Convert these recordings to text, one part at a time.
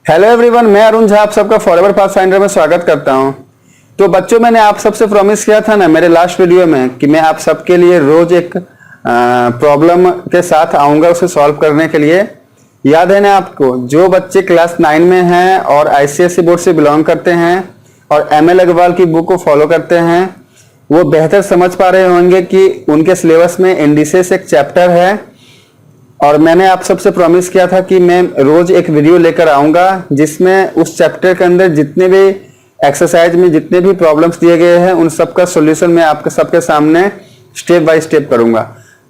Hello everyone, मैं अरुण झा आप सबका फॉरएवर पाथफाइंडर में स्वागत करता हूं। तो बच्चों, मैंने आप सबसे प्रॉमिस किया था ना मेरे लास्ट वीडियो में कि मैं आप सबके लिए रोज एक प्रॉब्लम के साथ आऊंगा उसे सॉल्व करने के लिए। याद है ना आपको? जो बच्चे क्लास 9 में हैं और आईसीएसई बोर्ड से बिलोंग करते हैं और एमएल अग्रवाल की बुक को फॉलो करते हैं, वो बेहतर समझ पा रहे होंगे कि उनके सिलेबस में इंडिसेस एक चैप्टर है और मैंने आप सबसे प्रॉमिस किया था कि मैं रोज एक वीडियो लेकर आऊंगा जिसमें उस चैप्टर के अंदर जितने भी एक्सरसाइज में जितने भी प्रॉब्लम्स दिए गए हैं उन सबका सॉल्यूशन मैं आपके सबके सामने स्टेप बाय स्टेप करूंगा।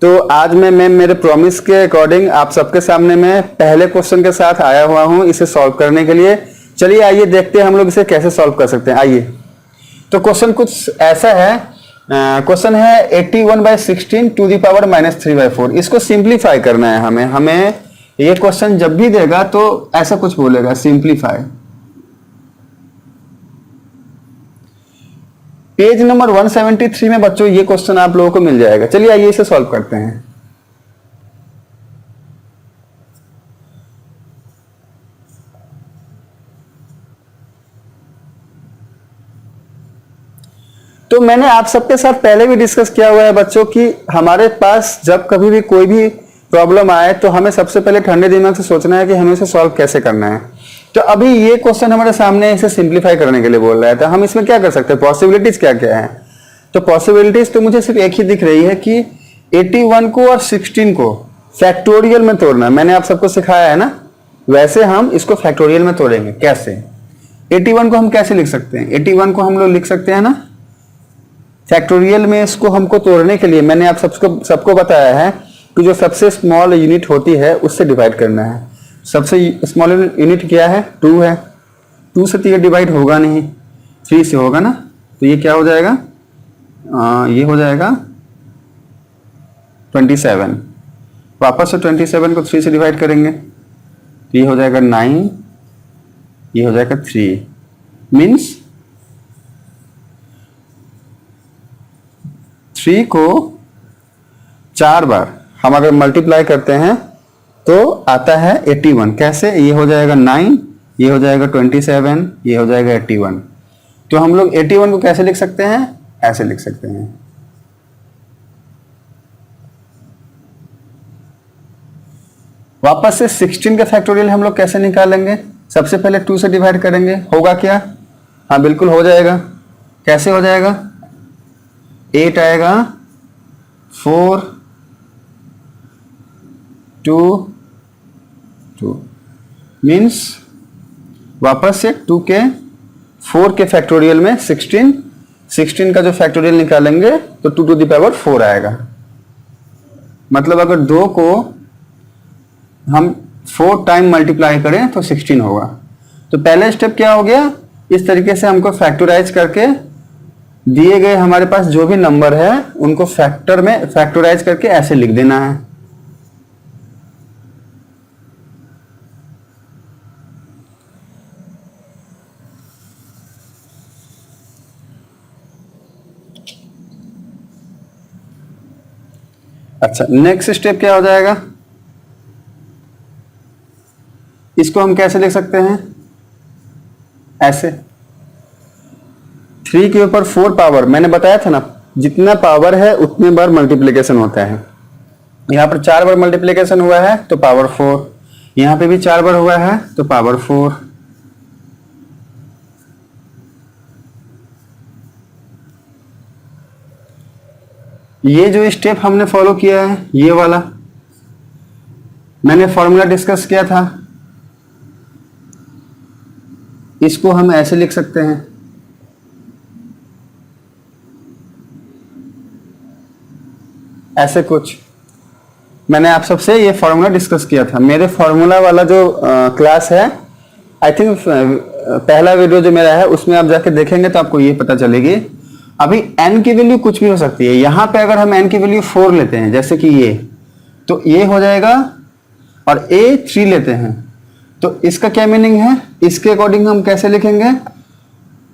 तो आज मैं मेरे प्रॉमिस के अकॉर्डिंग आप सबके सामने मैं पहले क्वेश्चन के साथ आया हुआ हूं इसे सॉल्व करने के लिए। चलिए आइए देखते हैं हम लोग इसे कैसे सॉल्व कर सकते हैं। आइए, तो क्वेश्चन कुछ ऐसा है। क्वेश्चन है 81/16 टू दी पावर -3/4। इसको सिंप्लीफाई करना है हमें ये क्वेश्चन जब भी देगा तो ऐसा कुछ बोलेगा, सिंप्लीफाई। पेज नंबर 173 में बच्चों ये क्वेश्चन आप लोगों को मिल जाएगा। चलिए आइए इसे सॉल्व करते हैं। तो मैंने आप सबके साथ पहले भी डिस्कस किया हुआ है बच्चों कि हमारे पास जब कभी भी कोई भी प्रॉब्लम आए तो हमें सबसे पहले ठंडे दिमाग से सोचना है कि हमें इसे सॉल्व कैसे करना है। तो अभी ये क्वेश्चन हमारे सामने इसे सिंप्लीफाई करने के लिए बोल रहा है, तो हम इसमें क्या कर सकते हैं? पॉसिबिलिटीज क्या क्या है? तो पॉसिबिलिटीज तो मुझे सिर्फ एक ही दिख रही है कि 81 को और 16 को फैक्टोरियल में तोड़ना। मैंने आप सबको सिखाया है ना, वैसे हम इसको फैक्टोरियल में तोड़ेंगे। कैसे? 81 को हम कैसे लिख सकते हैं? 81 को हम लोग लिख सकते हैं ना फैक्टोरियल में। इसको हमको तोड़ने के लिए मैंने आप सबको बताया है कि जो सबसे स्मॉल यूनिट होती है उससे डिवाइड करना है। सबसे स्मॉल यूनिट क्या है? 2 है। 2 से तो ये डिवाइड होगा नहीं, 3 से होगा ना। तो ये क्या हो जाएगा? ये हो जाएगा 27। वापस से 27 को 3 से डिवाइड करेंगे तो ये हो जाएगा 9, ये हो जाएगा 3। मीन्स 3 को 4 बार हम अगर मल्टीप्लाई करते हैं तो आता है 81। कैसे? ये हो जाएगा 9, ये हो जाएगा 27, ये हो जाएगा 81। तो हम लोग 81 को कैसे लिख सकते हैं? ऐसे लिख सकते हैं। वापस से 16 का फैक्टोरियल हम लोग कैसे निकालेंगे? सबसे पहले 2 से डिवाइड करेंगे। होगा क्या? हाँ बिल्कुल हो जाएगा। कैसे हो जाएगा? 8 आएगा, 4 2 2 मीन्स वापस से 2 के 4 के फैक्टोरियल में 16 का जो फैक्टोरियल निकालेंगे तो 2 टू द पावर 4 आएगा। मतलब अगर 2 को हम 4 टाइम मल्टीप्लाई करें तो 16 होगा। तो पहला स्टेप क्या हो गया? इस तरीके से हमको फैक्टराइज करके दिए गए हमारे पास जो भी नंबर है उनको फैक्टर में फैक्टराइज करके ऐसे लिख देना है। अच्छा, नेक्स्ट स्टेप क्या हो जाएगा? इसको हम कैसे लिख सकते हैं? ऐसे 3 के ऊपर 4 पावर। मैंने बताया था ना, जितना पावर है उतने बार मल्टीप्लिकेशन होता है। यहां पर 4 बार मल्टीप्लिकेशन हुआ है तो पावर 4, यहां पे भी 4 बार हुआ है तो पावर 4। ये जो स्टेप हमने फॉलो किया है ये वाला मैंने फॉर्मूला डिस्कस किया था, इसको हम ऐसे लिख सकते हैं। ऐसे कुछ मैंने आप सबसे ये फॉर्मूला डिस्कस किया था। मेरे फॉर्मूला वाला जो क्लास है, आई थिंक पहला वीडियो जो मेरा है उसमें आप जाके देखेंगे तो आपको ये पता चलेगी। अभी n की वैल्यू कुछ भी हो सकती है। यहां पे अगर हम n की वैल्यू 4 लेते हैं जैसे कि ये, तो ये हो जाएगा, और a 3 लेते हैं तो इसका क्या मीनिंग है? इसके अकॉर्डिंग हम कैसे लिखेंगे?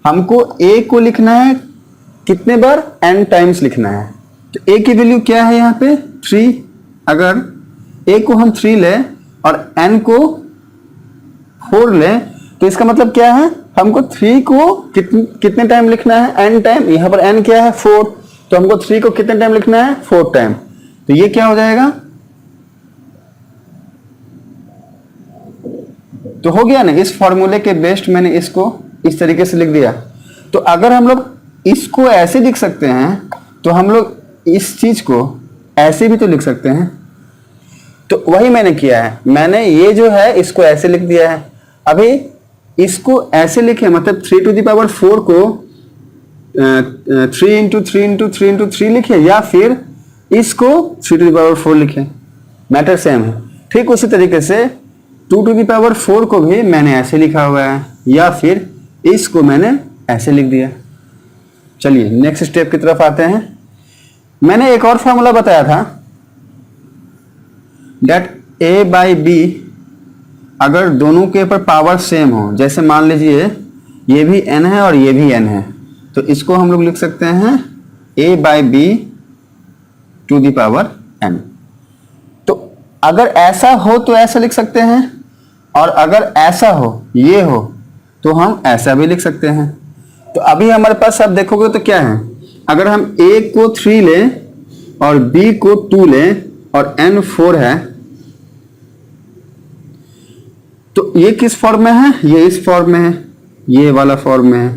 हमको a को लिखना है कितने बार? n टाइम्स लिखना है। तो a की वैल्यू क्या है यहाँ पे? 3। अगर a को हम 3 ले और n को 4 लें तो इसका मतलब क्या है, हमको 3 को कितने टाइम लिखना है, n टाइम। यहाँ पर n क्या है 4, तो हमको 3 को कितने टाइम लिखना है 4 टाइम। तो ये क्या हो जाएगा, तो हो गया ना। इस फॉर्मूले के बेस्ट मैंने इसको इस तरीके से लिख दिया। तो अगर हम लोग इसको ऐसे लिख सकते हैं तो हम लोग इस चीज को ऐसे भी तो लिख सकते हैं। तो वही मैंने किया है, मैंने ये जो है इसको ऐसे लिख दिया है। अभी इसको ऐसे लिखे मतलब 3 to the power 4 को 3 into 3 into 3 into 3 लिखे, या फिर इसको 3 to the power 4 लिखे, मैटर सेम है। ठीक उसी तरीके से 2 to the power 4 को भी मैंने ऐसे लिखा हुआ है, या फिर इसको मैंने ऐसे लिख दिया। चलिए नेक्स्ट स्टेप की तरफ आते हैं। मैंने एक और फॉर्मूला बताया था डेट a बाई बी अगर दोनों के ऊपर पावर सेम हो, जैसे मान लीजिए ये भी n है और ये भी n है, तो इसको हम लोग लिख सकते हैं a by b to the power n। तो अगर ऐसा हो तो ऐसा लिख सकते हैं, और अगर ऐसा हो ये हो तो हम ऐसा भी लिख सकते हैं। तो अभी हमारे पास आप देखोगे तो क्या है, अगर हम a को 3 लें और b को 2 लें और n 4 है, तो ये किस फॉर्म में है, ये इस फॉर्म में है, ये वाला फॉर्म में है।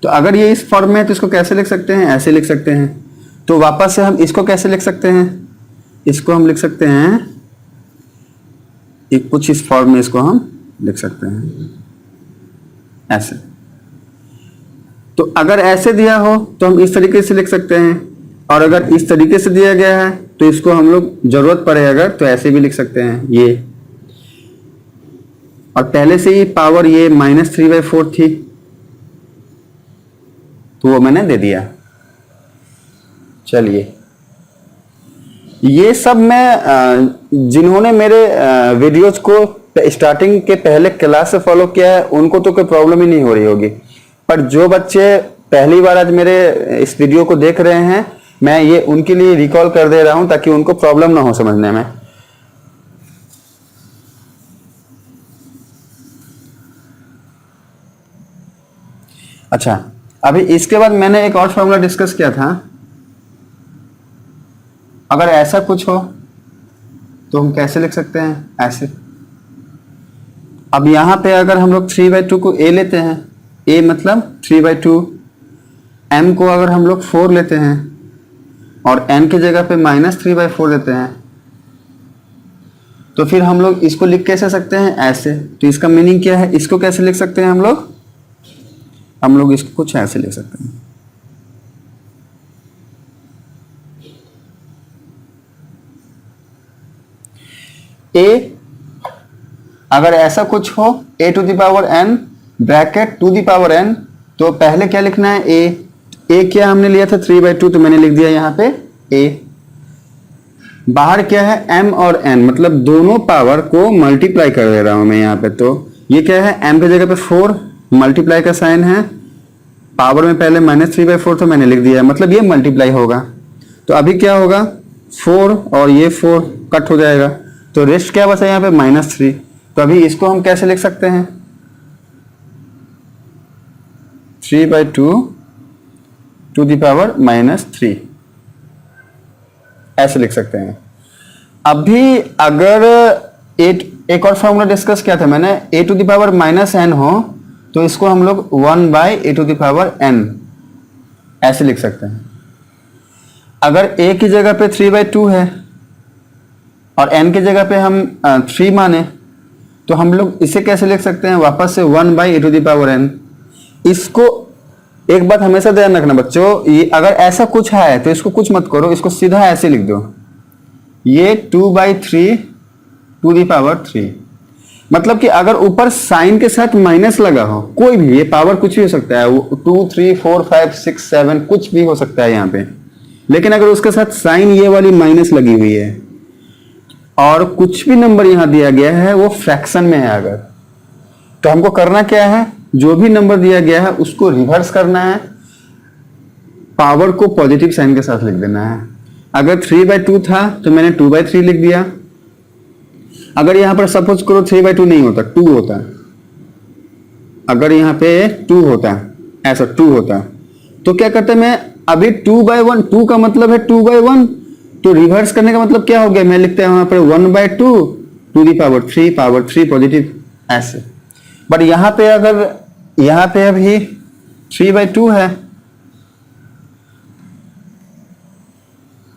तो अगर ये इस फॉर्म में है तो इसको कैसे लिख सकते हैं, ऐसे लिख सकते हैं। तो वापस से हम इसको कैसे लिख सकते हैं, इसको हम लिख सकते हैं एक कुछ इस फॉर्म में, इसको हम लिख सकते हैं ऐसे। तो अगर ऐसे दिया हो तो हम इस तरीके से लिख सकते हैं, और अगर इस तरीके से दिया गया है तो इसको हम लोग जरूरत पड़े अगर तो ऐसे भी लिख सकते हैं ये। और पहले से ही पावर ये -3/4 थी तो वो मैंने दे दिया। चलिए ये सब मैं जिन्होंने मेरे वीडियोज को स्टार्टिंग के पहले क्लास से फॉलो किया है उनको तो कोई प्रॉब्लम ही नहीं हो रही होगी, पर जो बच्चे पहली बार आज मेरे इस वीडियो को देख रहे हैं, मैं ये उनके लिए रिकॉल कर दे रहा हूं ताकि उनको प्रॉब्लम ना हो समझने में। अच्छा, अभी इसके बाद मैंने एक और फॉर्मूला डिस्कस किया था, अगर ऐसा कुछ हो तो हम कैसे लिख सकते हैं, ऐसे। अब यहां पे अगर हम लोग 3/2 को a लेते हैं, a मतलब 3/2, m को अगर हम लोग 4 लेते हैं और n की जगह पे -3/4 लेते हैं, तो फिर हम लोग इसको लिख कैसे सकते हैं, ऐसे। तो इसका मीनिंग क्या है, इसको कैसे लिख सकते हैं हम लोग इसको कुछ ऐसे लिख सकते हैं। a अगर ऐसा कुछ हो a to the power n bracket to the power n, तो पहले क्या लिखना है, a क्या हमने लिया था 3/2, तो मैंने लिख दिया यहाँ पे a। बाहर क्या है m और n, मतलब दोनों पावर को मल्टीप्लाई कर दे रहा हूं मैं यहाँ पे। तो ये क्या है, m की जगह पे 4, मल्टीप्लाई का साइन है, पावर में पहले -3/4 तो मैंने लिख दिया, मतलब ये मल्टीप्लाई होगा। तो अभी क्या होगा, 4 और ये 4 कट हो जाएगा, तो रेस्ट क्या बचा यहाँ पे -3। तो अभी इसको हम कैसे लिख सकते हैं, 3/2 टू द पावर -3, ऐसे लिख सकते हैं। अभी अगर एक और फॉर्मूला डिस्कस किया था मैंने, a to the power -n हो तो इसको हम लोग 1/a to the power n ऐसे लिख सकते हैं। अगर a की जगह पे 3/2 है और n की जगह पे हम 3 माने, तो हम लोग इसे कैसे लिख सकते हैं, वापस से 1/a to the power n। इसको एक बात हमेशा ध्यान रखना बच्चों, ये अगर ऐसा कुछ है तो इसको कुछ मत करो, इसको सीधा ऐसे लिख दो, ये 2/3 टू द पावर 3। मतलब कि अगर ऊपर साइन के साथ माइनस लगा हो, कोई भी, ये पावर कुछ भी हो सकता है, 2 3 4 5 6 7 कुछ भी हो सकता है यहाँ पे, लेकिन अगर उसके साथ साइन ये वाली माइनस लगी हुई है और कुछ भी नंबर यहां दिया गया है वो फ्रैक्शन में है अगर, तो हमको करना क्या है, जो भी नंबर दिया गया है उसको रिवर्स करना है, पावर को पॉजिटिव साइन के साथ लिख देना है। अगर 3/2 था तो मैंने 2/3 लिख दिया, अगर यहाँ पर सपोज करो 3/2 नहीं होता, 2 होता, अगर यहाँ पे 2 होता, ऐसा 2 होता, तो क्या करते मैं अभी 2/1, 2 का मतलब है 2/1, तो रिवर्स करने का मतलब क्या हो गया, मैं लिखता हूँ यहाँ पर 1/2 टू दी पावर 3 पॉजिटिव ऐसे। बट यहाँ पे अगर यहाँ पे अभी 3/2 है,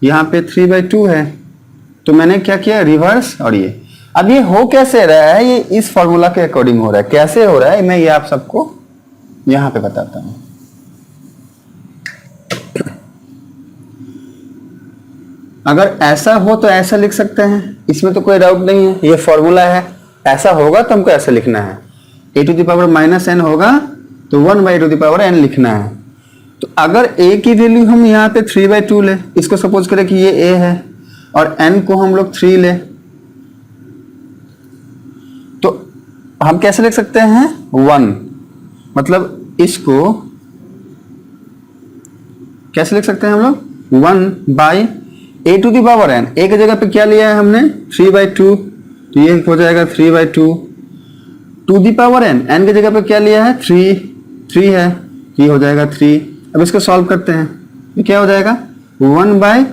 यहाँ पे 3/2 है, तो मैंने क्या किया रिवर्स। और ये अब ये हो कैसे रहा है, ये इस फॉर्मूला के अकॉर्डिंग हो रहा है। कैसे हो रहा है मैं ये आप सबको यहां पे बताता हूं। अगर ऐसा हो तो ऐसा लिख सकते हैं, इसमें तो कोई डाउट नहीं है, ये फॉर्मूला है। ऐसा होगा तो हमको ऐसा लिखना है, a⁻n होगा तो 1/n लिखना है। तो अगर a की वैल्यू हम यहाँ पे 3/2 ले, इसको सपोज करें कि ये a है और n को हम लोग 3 ले, तो हम कैसे लिख सकते हैं 1, मतलब इसको कैसे लिख सकते हैं हम लोग 1/a⁻n। a की जगह पे क्या लिया है हमने 3/2, तो ये हो जाएगा 3/2 टू दी पावर n की जगह पे क्या लिया है 3 है, ये हो जाएगा 3। अब इसको सॉल्व करते हैं, ये क्या हो जाएगा 1/,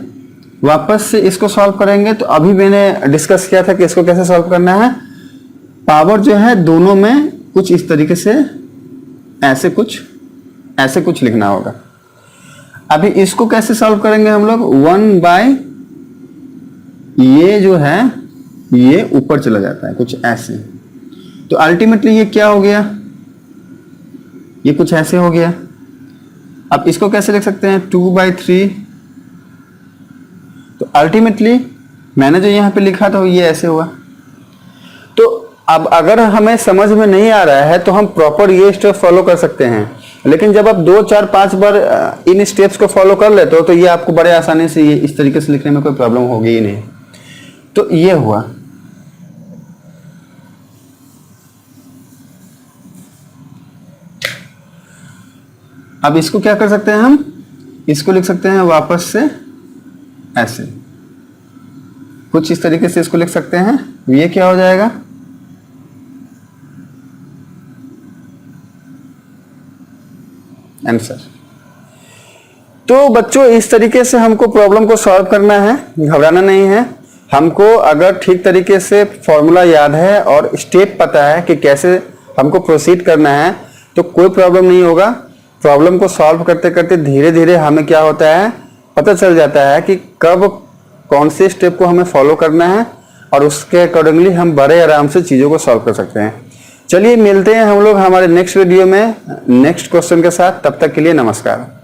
वापस से इसको सॉल्व करेंगे तो अभी मैंने डिस्कस किया था कि इसको कैसे सॉल्व करना है। पावर जो है दोनों में कुछ इस तरीके से ऐसे कुछ लिखना होगा। अभी इसको कैसे सॉल्व करेंगे हम लोग 1/, ये जो है ये ऊपर चला जाता है कुछ ऐसे, तो अल्टीमेटली ये क्या हो गया, ये कुछ ऐसे हो गया। अब इसको कैसे लिख सकते हैं 2/3, तो अल्टीमेटली मैंने जो यहाँ पे लिखा था ये ऐसे हुआ। तो अब अगर हमें समझ में नहीं आ रहा है तो हम प्रॉपर ये स्टेप फॉलो कर सकते हैं, लेकिन जब आप 2 4 5 बार इन स्टेप्स को फॉलो कर लेते हो तो ये आपको बड़े आसानी से ये इस तरीके से लिखने में कोई प्रॉब्लम होगी ही नहीं। तो ये हुआ। अब इसको क्या कर सकते हैं हम, इसको लिख सकते हैं वापस से ऐसे कुछ इस तरीके से इसको लिख सकते हैं। ये क्या हो जाएगा आंसर। तो बच्चों इस तरीके से हमको प्रॉब्लम को सॉल्व करना है, घबराना नहीं है। हमको अगर ठीक तरीके से फॉर्मूला याद है और स्टेप पता है कि कैसे हमको प्रोसीड करना है तो कोई प्रॉब्लम नहीं होगा। प्रॉब्लम को सॉल्व करते करते धीरे धीरे हमें क्या होता है पता चल जाता है कि कब कौन से स्टेप को हमें फॉलो करना है और उसके अकॉर्डिंगली हम बड़े आराम से चीज़ों को सॉल्व कर सकते हैं। चलिए मिलते हैं हम लोग हमारे नेक्स्ट वीडियो में नेक्स्ट क्वेश्चन के साथ, तब तक के लिए नमस्कार।